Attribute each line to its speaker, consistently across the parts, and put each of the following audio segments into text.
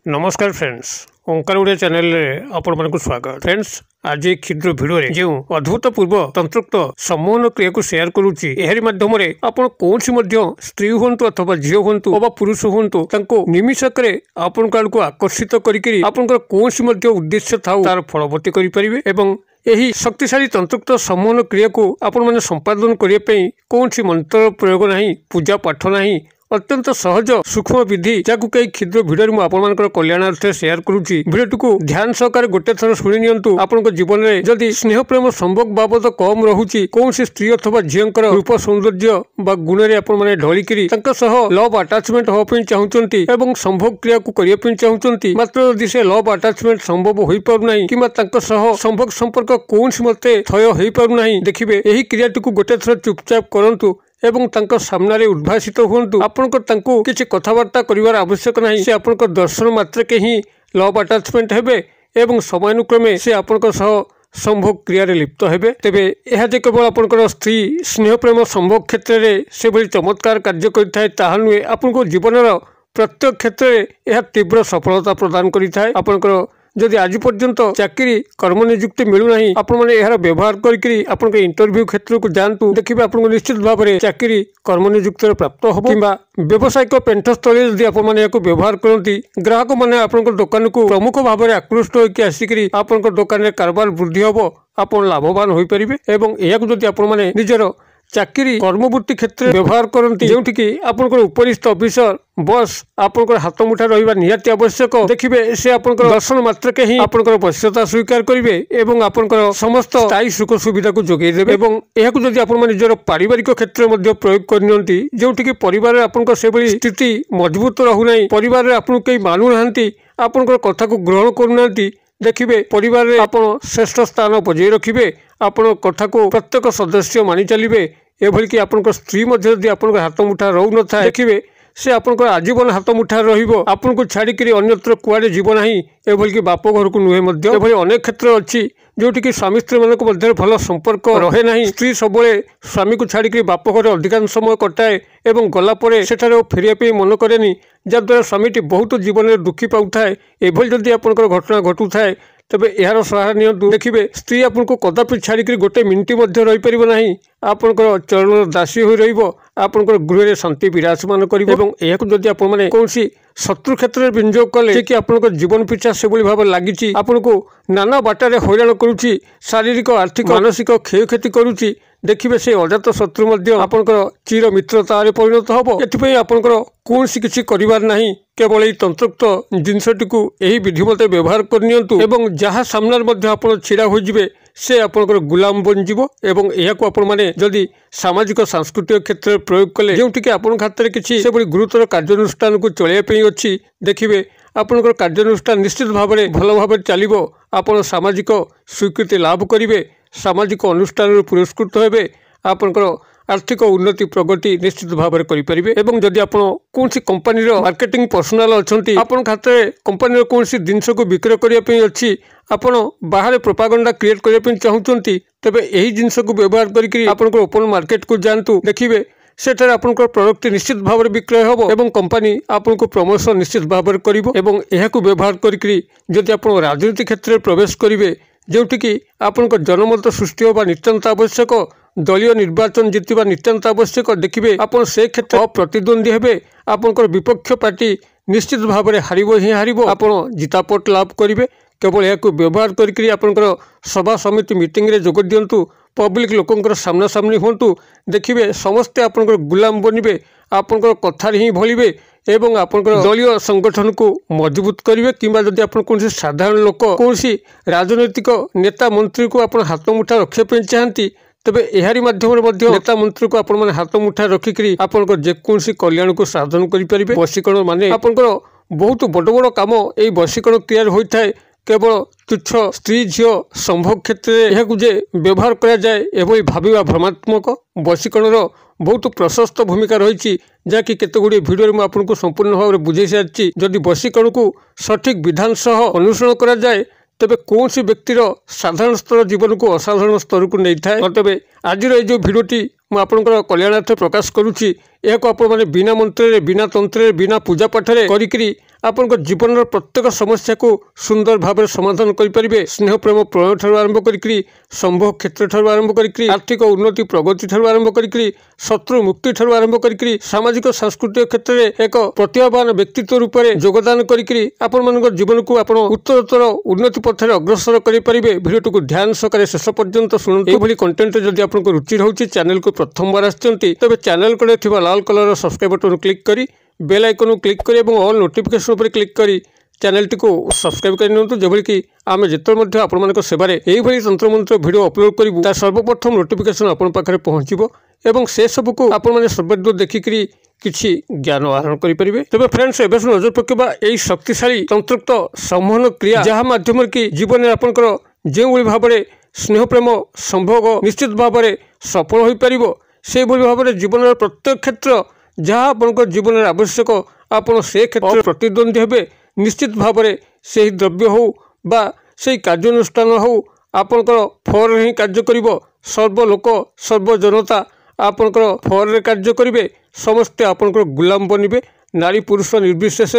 Speaker 1: नमस्कार फ्रेंड्स ओंकार ओडिया चैनल रे आपण मानकु स्वागत। फ्रेंड्स आज एक क्षुद्र वीडियो रे जो अद्भुतपूर्व तंत्रोक्त सम्मोहन क्रिया को शेयर करूची। एहरी माध्यम रे आपण कोनसी मध्य स्त्री होंतु अथवा झियो होंतु अथवा पुरुष होंतु तांको निमिषक रे आपण काल को आकर्षित करिकरी आपनकर कोनसी मध्य उद्देश्य थाउ तार फलवती करि परिबे एवं यही शक्तिशाली तंत्रोक्त सम्मोहन क्रिया को आपण माने संपादन करिया पई कोनसी मंत्र प्रयोग नहीं, पूजा पाठ नहीं, अत्यंत सहज सूक्ष्म विधि जाकु कई क्षुद्र वीडियो मु आपण मानकर कल्याणार्थे शेयर करूची। वीडियो को ध्यान सहकार गोटे थर सुनि नियंतु। आपनक जीवन रे जदि स्नेह प्रेम संभोग बाबद कम रहुची, कोनसी स्त्री अथवा झियंकर रूप सौंदर्य बा गुण रे आपण माने ढलिकिरी तंक सह लव अटैचमेंट हो पई चाहुचंती एवं संभोग क्रिया को करिया पई चाहुचंती, मात्र यदि से लव अटैचमेंट संभव होई पारु नाही किबा तंक सह संभोग संपर्क कोनसी मते थय होई पारु नाही, देखिबे एही क्रियाटी को गोटे थर चुपचाप करंतु एवं तांको सामने उद्भासित हुंतु। आपनकर तांको किछि कथावार्ता करिवार आवश्यक नाही, से आपनकर दर्शन मात्र के ही लव अटैचमेंट हेबे एवं समयानुक्रमे से आपनकर सह संभोग क्रिया रे लिप्त हेबे। तेबे एहा जे केवल आपनकर स्त्री स्नेह प्रेम संभोग क्षेत्र रे से बड़ी चमत्कार कार्य करिथाय ताहा नुहे, आपनको जीवनर प्रत्येक क्षेत्र रे एहा तीव्र सफलता प्रदान करिथाय। आपनकर जदि आज पर्यंत चाकरी कर्म नियुक्ति मिलू नहीं, आपण माने एहार व्यवहार करिकरी आपन के इंटरव्यू क्षेत्र को जानतु, देखिबे आपन निश्चित भाव में चाकरी कर्म नियुक्ति प्राप्त होबो किबा व्यवसायिक पेंटस्थली यदि आपण माने याको व्यवहार करंती, ग्राहक माने आपन दुकान को प्रमुख भाव में आकृष्ट होइकि आसिकरी आपन दुकान रे कारोबार वृद्धि होबो, आपण लाभवान होई परिबे एवं एयाको जदि आपण माने निजर चाकरी कर्मवृत्ति क्षेत्र व्यवहार करती जोठी कि आपनकर उपरिस्थ ऑफिसर बस आपनकर हाथ मुठा रहिबा निहाती आवश्यक, देखिबे से आपनकर दर्शन मात्र के ही आपनकर वश्यता स्वीकार करिवे एवं आपनकर समस्त स्थायी सुख सुविधा को जोगै देबे एवं एहाकु जदि आपण माने निजर पारिवारिक क्षेत्र मध्ये प्रयोग करनियंती जोठी कि परिवार रे आपनकर सेबली स्थिति मजबूत रहु नै, परिवार रे आपन केई मानु नाहंती, आपनकर कथा को ग्रहण करू नाहंती, देखिबे परिवार रे आपण श्रेष्ठ स्थान बजाय रखिबे, आपण कथा को प्रत्येक सदस्य मानि चलिबे। एभली कि आपनकर स्त्री मध्ये यदि आपनकर हाथ मुठा रहु न थाए, देखिबे से आपनकर आजीवन हाथ मुठा रहिबो, आपन को छाड़ी करी अन्यत्र कुआडे जीव नाही, एभली कि बाप घर को नुहे मध्ये एभली अनेक क्षेत्र अछि जोठी कि स्वामी स्त्री मानक मध्ये भल संपर्क रहे नाही। स्त्री सबले स्वामी को छाड़ी करी बाप घर अधिकांश समय कटाए एवं गला परे सेठारे फेरिया पे मन करेनी, जद्वारा स्वामीटी बहुत जीवन में दुखी पाउथाए। एभली जदि आपनकर घटना घटू थाए तबे यार सहारा नियंतु, देखिबे स्त्री आपनको कदापि छाड़ी गोटे मिनिट मध्य रही परिबो नाही, आपनकर चरण दासी होई रहिबो, आपनकर गृह रे शांति विराजमान करिबो एवं एहाकु जदि आपण माने कोनसी शत्रु क्षेत्र में विनियोग कले कि आपनकर जीवन पिछा से बड़ी भाव लागिची, आपनको नाना बाटारे हैरान करूची, शारीरिक आर्थिक मानसिक क्षयक्षति करूची, देखिबे से अजात शत्रु मध्य आपनकर चिर मित्रतारे परिणत हबो। एथिपई आपनकर कोनसी किछि करिवार नाही, केवल एई तंत्रोक्त जिनसटिकु एही विधि मते व्यवहार करनियंतु एवं जहा सामनार मध्य आपण छिड़ा होई जिवे से आपनकर गुलाम बन जिवो एवं एहाकु आपण माने जदि सामाजिक सांस्कृतिक क्षेत्र में प्रयोग कले जोंटि कि आपण खातिर किछि से बड़ी गुरुतर कार्यानुष्ठान को चलैया पई अछि, देखिबे आपनकर कार्यानुष्ठान निश्चित भाव में भल भाव चलिबो, आपण सामाजिक स्वीकृति लाभ करिवे, सामाजिक अनुष्ठान पुरस्कृत हेबे, आपनकर आर्थिक उन्नति प्रगति निश्चित भाव में करिपरिबे एवं जदि आपण कोनसी कंपनी रो मार्केटिंग पर्सनल अछंती, आपण खाते कंपनी रो कोनसी जिंस को विक्रय करिया पई अछि, आपण बाहर प्रोपागेंडा क्रिएट करिया पई चाहुचंती, तबे एही जिंस को व्यवहार करिकरी आपनकर ओपन मार्केट को जानतु, देखिबे सेठारे आपनकर प्रोडक्ट निश्चित भाव में विक्रय होबो एवं कंपनी आपनको प्रमोशन निश्चित भाव में करिवो एवं एहाकु व्यवहार करिकरी जदि आपण राजनीति क्षेत्र में प्रवेश करिवे जोठी कि आपनकर जनमत सृष्टि होबा नितांत आवश्यक, दलीय निर्वाचन जीतवा नितांत आवश्यक, देखिबे आपण से क्षेत्र प्रतिद्वंदी हेबे, आपनकर विपक्ष पार्टी निश्चित भाव में हारिबो ही हारिबो, आपण जितापट लाभ करिवे। केवल याकु व्यवहार करिकरी आपनकर सभा समिति मीटिंग रे जोग दियंतु, पब्लिक लोकंकर सामना सामनी होंतु, देखिबे समस्ते आपनकर गुलाम बनिबे, आपनकर कथार ही भलिबे एवं आपनकर दलीय संगठन को मजबूत करिवे किंबा जदि आपण कोनसी साधारण लोक कोनसी राजनैतिक नेता मंत्री को आपण हाथ मुठा रखिया पे चाहंती, तबे एहारी माध्यम नेता मंत्री को आपण माने हाथ मुठा रखिकरी आपनकर जेकोसी कल्याण को साधन करि परिबे। वशीकरण माने आपनकर बहुत बड़ बड़ काम एई वशीकरण क्रिया होइथाय, केवल तुच्छ स्त्री झील संभोग क्षेत्र में जे व्यवहार करा जाए एभली भाविबा भ्रमात्मक। वशीकरण बहुत प्रशस्त भूमिका रही जहाँकि केतगुड़ी भिडियो में आपको संपूर्ण भाव में बुझे सारी। जदि वशीकरण को सठिक विधान सह अनुसरण करा जाए तेबे कौन व्यक्तिर साधारण स्तर जीवन को असाधारण स्तर को नहीं था। तेबे आज जो भिडियोटी ମୁଁ ଆପଣଙ୍କର କଲ୍ୟାଣାର୍ଥ ପ୍ରକାଶ କରୁଛି। ଏହାକୁ ଆପଣମାନେ ବିନା ମନ୍ତ୍ରରେ ବିନା ତନ୍ତ୍ରରେ ବିନା ପୂଜା ପାଠରେ କରିକିରି ଆପଣଙ୍କ ଜୀବନର ପ୍ରତ୍ୟେକ ସମସ୍ୟାକୁ ସୁନ୍ଦର ଭାବରେ ସମାଧାନ କରିପାରିବେ। ସ୍ନେହ ପ୍ରେମ ପ୍ରଣୟ ଠାରୁ ଆରମ୍ଭ କରିକିରି ସମ୍ଭୋଗ କ୍ଷେତ୍ର ଠାରୁ ଆରମ୍ଭ କରିକିରି ଆର୍ଥିକ ଉନ୍ନତି ପ୍ରଗତି ଠାରୁ ଆରମ୍ଭ କରିକିରି ଶତ୍ରୁ ମୁକ୍ତି ଠାରୁ ଆରମ୍ଭ କରିକିରି ସାମାଜିକ ସାଂସ୍କୃତିକ କ୍ଷେତ୍ରରେ ଏକ ପ୍ରତିଭାବାନ ବ୍ୟକ୍ତିତ୍ୱ ରୂପରେ ଯୋଗଦାନ କରିକିରି ଆପଣମାନଙ୍କର ଜୀବନକୁ ଆପଣ ଉତ୍ତରୋତ୍ତର ଉନ୍ନତି ପଥରେ ଅଗ୍ରସର କରିପାରିବେ। ଭିଡ଼ିଓଟିକୁ ଧ୍ୟାନ ସହକାରେ ଶେଷ ପର୍ଯ୍ୟନ୍ତ ଶୁଣନ୍ତୁ। ଏଭଳି କଣ୍ଟେଣ୍ଟରେ ଯଦି ଆପଣଙ୍କ ରୁଚି ରହୁଛି, ଚ୍ୟାନେଲକୁ ପ୍ରଥମବାର ଆସିଛନ୍ତି ତେବେ ଚ୍ୟାନେଲ କଡ଼େ ଥିବା ଲାଲ କଲରର ସବସ୍କ୍ରାଇବ ବଟନ୍ କ୍ଲିକ୍ କରି बेल आइकन क्लिक करें और ऑल नोटिफिकेशन पर क्लिक करी चैनल को सब्सक्राइब कर जेभली कि आम जिते आपण सेवार यही तंत्रमंत्र वीडियो अपलोड करूँ ता सर्वप्रथम नोटिफिकेशन आपण पाखे पहुँचो एवं से सबको आपण सर्वदूर देखिकी किसी ज्ञान आहरण करेंगे। तेज फ्रेंड्स एवं नजर पकेबा यही शक्तिशाली तंत्रोक्त संवहन क्रिया जहाँ मध्यम कि जीवन में आपंकर जो भाव में स्नेह प्रेम संभोग निश्चित भाव में सफल हो पार से भाव में जीवन प्रत्येक क्षेत्र जहाँ आपंकर जीवन में आवश्यक आपड़ से क्षेत्र प्रतिद्वंदी हे निश्चित भाव में से द्रव्य हो बा से कार्यानुष्ठान हो आपंकर फल ही कार्य कर सर्वलोक सर्वजनता आपंकर फल कार्य करेंगे समस्ते आपंकर गुलाम बनबे नारी पुरुष निर्विशेष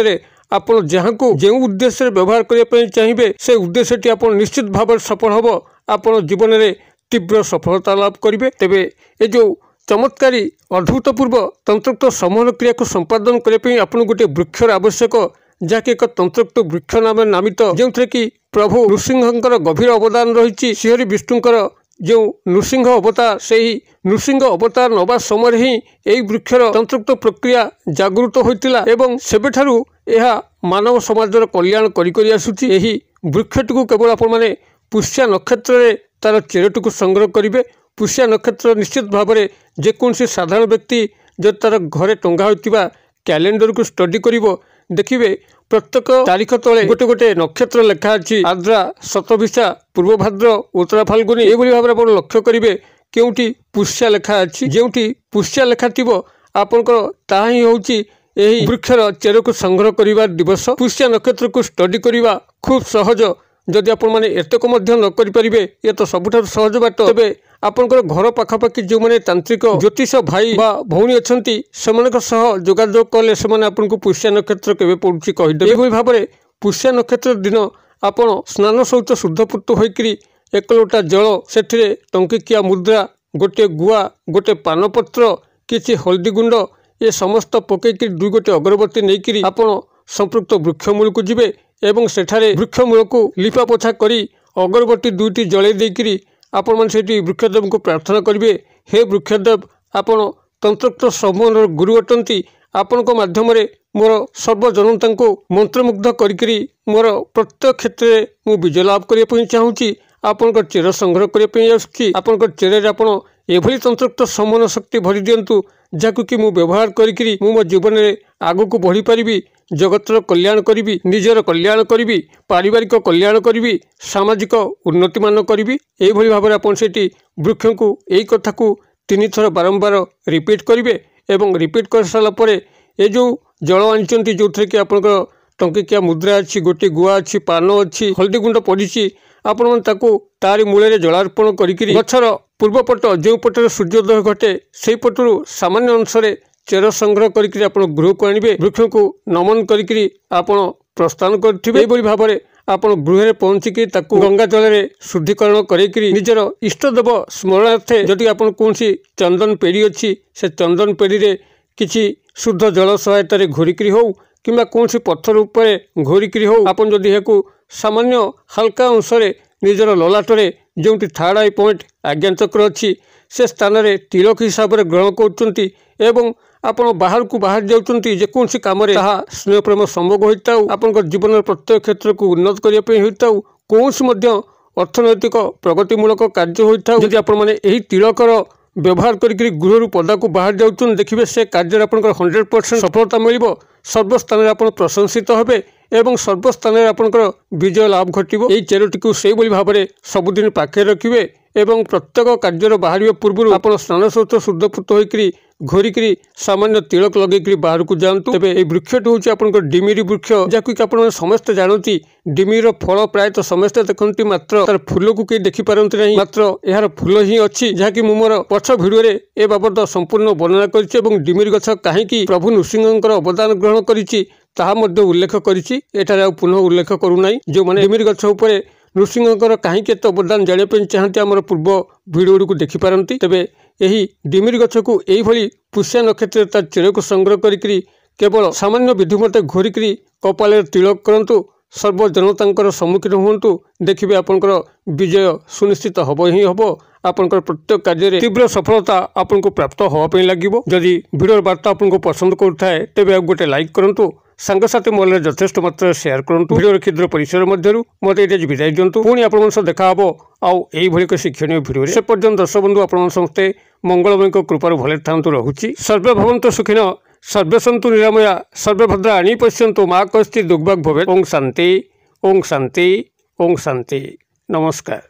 Speaker 1: आपड़ जहाँ को जो उद्देश्य व्यवहार करने चाहिए से उद्देश्यटी आप निश्चित भाव सफल हम आपड़ जीवन में तीव्र सफलता लाभ करेंगे। तेबे ये जो चमत्कारी अद्भुतपूर्व तंत्रोक्त संवहन क्रिया को संपादन करने आपको गोटे वृक्षर आवश्यक जहाँकि एक तंत्रोक्त वृक्ष नाम नामित जो थे कि प्रभु नृसिंहकर गभीर अवदान रही श्रीहरि विष्णुकर जो नृसिंह अवतार से ही नृसिंह अवतार नवा समय ही यही वृक्षर तंत्रोक्त प्रक्रिया जागृत होता एवं सेबेठारु यह मानव समाजर कल्याण करी आसुची। यही वृक्षटी को केवल आपण मैंने पुष्या नक्षत्र तार चेरटी को संग्रह करेंगे। पुष्या नक्षत्र निश्चित भाव में जेकोसी साधारण व्यक्ति जो तार घरे टंगा होता कैलेंडर को स्टडी कर देखिए प्रत्येक तारीख तले गोटे गोटे नक्षत्र लेखा अच्छी आद्रा शतभिषा पूर्वभाद्र उत्तरा फाल्गुनी ये भाव में आप लक्ष्य करेंगे केउटी पुष्या लेखा अच्छी जोटी पुष्या लेखा थी आपंकर ता ही हूँ यही वृक्षर चेर को संग्रह करने दिवस। पुष्या नक्षत्र को स्टडी करने खूब सहज जदि आपण मैंने एतक न करें ये तो सबुठ सहज बाट तेज आपंकर घर पाखापाखि जो मैंने तांत्रिक ज्योतिष भाई बा भौणी अच्छा जोगाजोग कले से आपको पुष्या नक्षत्र केवे पड़ुची कहीदे। ये भाव में पुष्या नक्षत्र दिन आपण स्नान सहित शुद्धपूत होकर एक लोटा जल से टंकिकिया मुद्रा गोटे गुआ गोटे पानपत्र किसी हल्दी गुंड ये समस्त पकईकि दुई गोटे अगरबत्ती नहीं आपण संपृक्त वृक्षमूल को जीवे एवं सेठारे वृक्षमूल को लिपा पोछा करी अगरबत्ती दुईटी जलई देकरी आपण मैंने से वृक्षदेव को प्रार्थना करेंगे। हे वृक्षदेव आपण तंत्रोक्त संवहन गुरु अटंती आपण माध्यम मोर सर्वजनता को मंत्रमुग्ध करी मोर प्रत्येक क्षेत्र में मु विजय लाभ करने चाहूँगी। आपंकर चेर संग्रह करने आपंकर चेरे आपण एभली तंत्रोक्त संवहन शक्ति भरी दिंतु जहाँ कि मु व्यवहार करी मो जीवन में आगु को बढ़ी पारि जगतर कल्याण करी निजर कल्याण करी पारिवारिक कल्याण करी सामाजिक उन्नति मान करी यही भाव में आपन से वृक्ष को यही कथा को 3 थर बारंबार रिपीट करेंगे एवं रिपीट कर सारापर ये जो जल आनी जो थे कि आपंकर टंकिकिया मुद्रा अच्छी गोटे गुआ अच्छी पान अच्छी हल्दी गुंड पड़ी आपण तारी मूल जलार्पण करी गछर पूर्वपट जो पटर सूर्योदय घटे से पटू सामान्य अंशरे चेर संग्रह करके आप गृह को आने वृक्ष को नमन करी आपण प्रस्थान करेंगे। भाव में आप गृह पहुँचिक गंगा जल शुद्धिकरण करी निजर इष्टदेव स्मरणार्थे जदि आप कौन चंदन पेड़ी अच्छी से चंदन पेड़ी रे किसी शुद्ध जल सहायतार घोरिकी हो कि कौन पत्थर उपर घोरिकी हो आप सामान्य हल्का अंशरे निजर ललाटरे जो थर्ड आई पॉइंट आज्ञाचक्र अच्छी से स्थान में तिलक हिसाब से ग्रहण कर आपण बाहर को बाहर जाऊँगी जेकोसी कम स्नेह प्रेम संभोग होता आपंकर जीवन प्रत्येक क्षेत्र को उन्नत करने होता कौन अर्थनैतिक प्रगतिमूलक कार्य होता जदि आपण मैंने यही तिलकर व्यवहार करी गृह पदा को बाहर जाऊँ देखिए से कार्य आपंकर 100% सफलता मिल सर्वस्थान में आप प्रशंसित हे एवं सर्वस्थान में आपंकर विजय लाभ घटो। यही चेरटी को से भाव में सबुदिन पाखे रखिए एवं प्रत्येक कार्यर बाहर पूर्व आप स्नान शौच शुद्धपूत होकर घोरिकी सामान्य तिलक लगे बाहर को जातु। तेज ये वृक्षटी हूँ आप डिमिरी वृक्ष जहाँकि आप समस्ते जानती डिमिर फल प्रायतः समस्ते देखते मात्र तार फूल को कहीं देखिपारती नहीं मात्र यार फूल ही अच्छी जहाँकि मोर पछ भिडियो ए बाबद संपूर्ण वर्णना कर डिमिरी गछ कहीं प्रभु नृसिंह अवदान ग्रहण कर उल्लेख कर पुनः उल्लेख करूना जो मैंने डिमिरी गछ उपर नृसिंह कहीं अवदान जानापी चाहते आम पूर्व भिडियो को देखिपारती। तेज यही डिमिरी गछ को यही पुष्या नक्षत्र तार चेर को संग्रह करी केवल सामान्य विधि मत घोरिकी कपाल तिलक करूँ सर्वजनता सम्मुखीन हूँ देखिए आपंकर विजय सुनिश्चित हम ही हम आपंकर प्रत्येक कार्य तीव्र सफलता आपको प्राप्त होगापी लगे। जदि भिडियो वार्ता आपको पसंद करुए तेज गोटे लाइक करूँ सांगसाथी मोल यथेष्ट मात्रा शेयर करूँ भिडियो क्षुद्र परिसर मध्य मत ये विदाय दिंतु पुणी आप देखा आउ एक शिक्षणीय भिडियो से पर्यटन दर्शक बंधु आप समस्ते मंगलमय कृपार भले था रोचे सर्वे भवन्तु सुखिन सर्वे सन्तु निरामया सर्वे भद्रा आनी पश्यन्तु मा कश्चित् दुर्भाग् भवेत्। ओं शांति ओं शांति ओं शांति। नमस्कार।